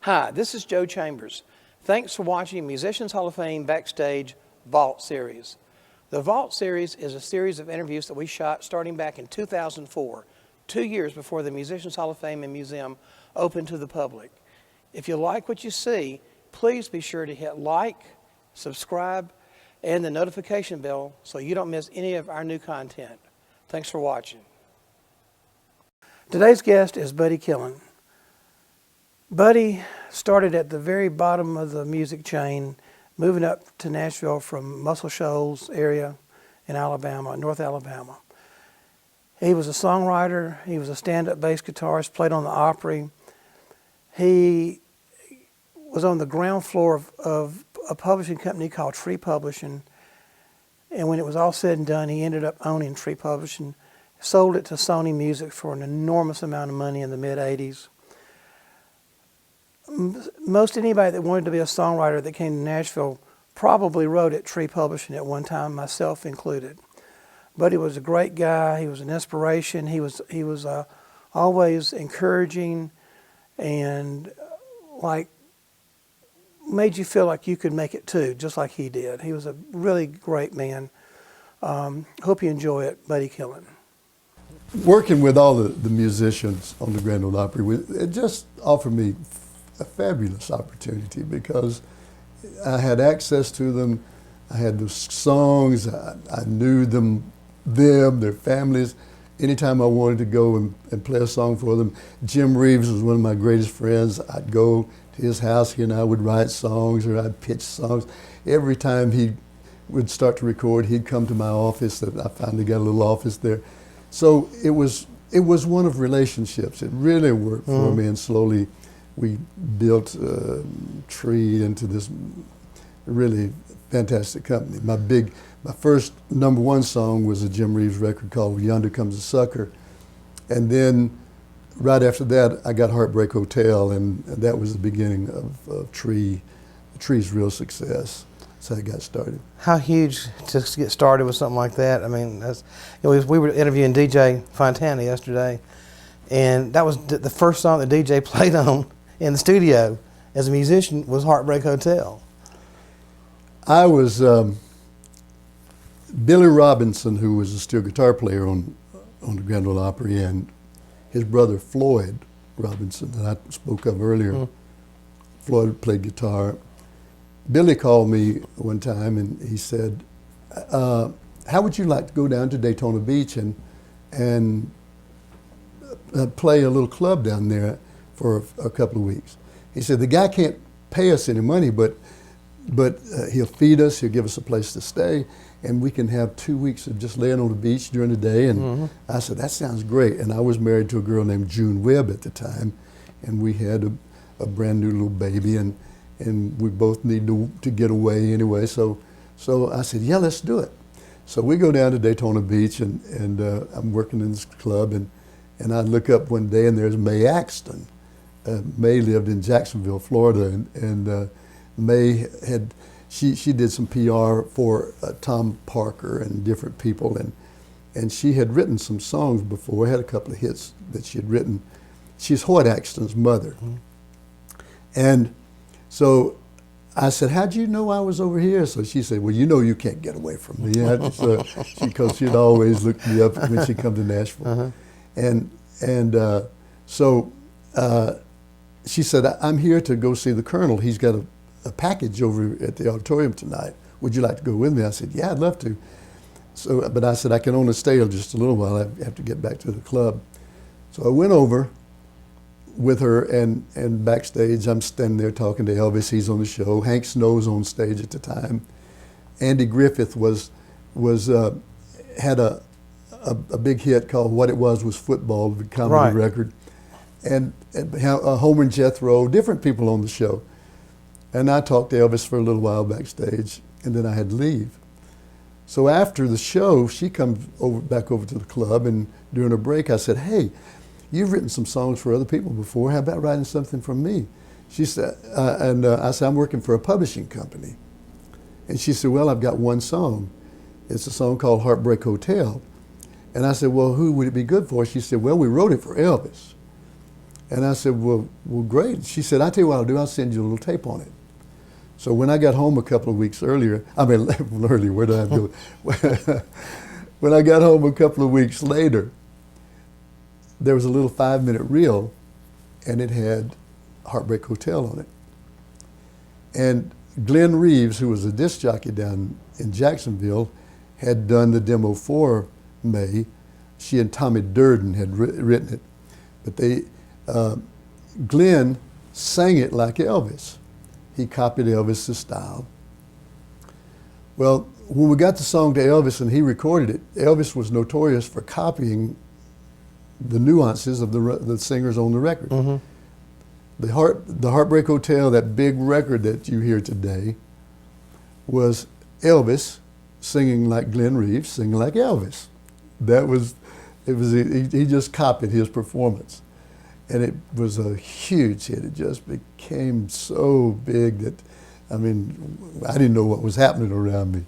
Hi, this is Joe Chambers. Thanks for watching Musicians Hall of Fame Backstage Vault Series. The Vault Series is a series of interviews that we shot starting back in 2004, 2 years before the Musicians Hall of Fame and Museum opened to the public. If you like what you see, please be sure to hit like, subscribe, and the notification bell so you don't miss any of our new content. Thanks for watching. Today's guest is Buddy Killen. Buddy started at the very bottom of the music chain, moving up to Nashville from Muscle Shoals area in Alabama, North Alabama. He was a songwriter, he was a stand-up bass guitarist, played on the Opry. He was on the ground floor of a publishing company called Tree Publishing, and when it was all said and done, he ended up owning Tree Publishing, sold it to Sony Music for an enormous amount of money in the mid-'80s. Most anybody that wanted to be a songwriter that came to Nashville probably wrote at Tree Publishing at one time, myself included. Buddy was a great guy. He was an inspiration. He was always encouraging and made you feel like you could make it too, just like he did. He was a really great man. Hope you enjoy it, Buddy Killen. Working with all the musicians on the Grand Ole Opry, it just offered me a fabulous opportunity because I had access to them. I had the songs. I knew them, their families. Anytime I wanted to go and play a song for them, Jim Reeves was one of my greatest friends. I'd go to his house. He and I would write songs, or I'd pitch songs. Every time he would start to record, he'd come to my office. That I finally got a little office there. So it was one of relationships. It really worked for me, and slowly we built Tree into this really fantastic company. My first #1 song was a Jim Reeves record called Yonder Comes a Sucker. And then right after that, I got Heartbreak Hotel, and that was the beginning of Tree's real success. That's how I got started. How huge to get started with something like that? I mean, we were interviewing DJ Fontana yesterday, and that was the first song that DJ played on in the studio as a musician was Heartbreak Hotel. I was Billy Robinson, who was a steel guitar player on the Grand Ole Opry, and his brother Floyd Robinson that I spoke of earlier. Floyd played guitar. Billy called me one time and he said, how would you like to go down to Daytona Beach and play a little club down there for a couple of weeks? He said, the guy can't pay us any money, but he'll feed us, he'll give us a place to stay, and we can have 2 weeks of just laying on the beach during the day. And I said, that sounds great. And I was married to a girl named June Webb at the time, and we had a brand new little baby, and we both need to get away anyway. So I said, yeah, let's do it. So we go down to Daytona Beach, and I'm working in this club, and I look up one day, and there's Mae Axton. Mae lived in Jacksonville, Florida, and Mae she did some PR for Tom Parker and different people, and she had written some songs before, had a couple of hits that she had written. She's Hoyt Axton's mother. And so I said, how'd you know I was over here? So she said, well, you know you can't get away from me. Because she'd always look me up when she'd come to Nashville. So she said, I'm here to go see the Colonel. He's got a package over at the auditorium tonight. Would you like to go with me? I said, yeah, I'd love to. So, but I said, I can only stay just a little while. I have to get back to the club. So I went over with her, and backstage, I'm standing there talking to Elvis. He's on the show. Hank Snow's on stage at the time. Andy Griffith had a big hit called What It Was Football, the comedy record. And Homer and Jethro, different people on the show. And I talked to Elvis for a little while backstage, and then I had to leave. So after the show, she comes back over to the club, and during a break, I said, hey, you've written some songs for other people before. How about writing something for me? She said, I said, I'm working for a publishing company. And she said, well, I've got one song. It's a song called Heartbreak Hotel. And I said, well, who would it be good for? She said, well, we wrote it for Elvis. And I said, well, great. She said, I'll tell you what I'll do. I'll send you a little tape on it. So when I got home a couple of weeks earlier, earlier, where did I go? When I got home a couple of weeks later, there was a little 5-minute reel, and it had Heartbreak Hotel on it. And Glenn Reeves, who was a disc jockey down in Jacksonville, had done the demo for Mae. She and Tommy Durden had written it. But Glenn sang it like Elvis. He copied Elvis's style. Well, when we got the song to Elvis and he recorded it, Elvis was notorious for copying the nuances of the singers on the record. Mm-hmm. The Heartbreak Hotel, that big record that you hear today, was Elvis singing like Glenn Reeves, singing like Elvis. He just copied his performance. And it was a huge hit. It just became so big that, I didn't know what was happening around me.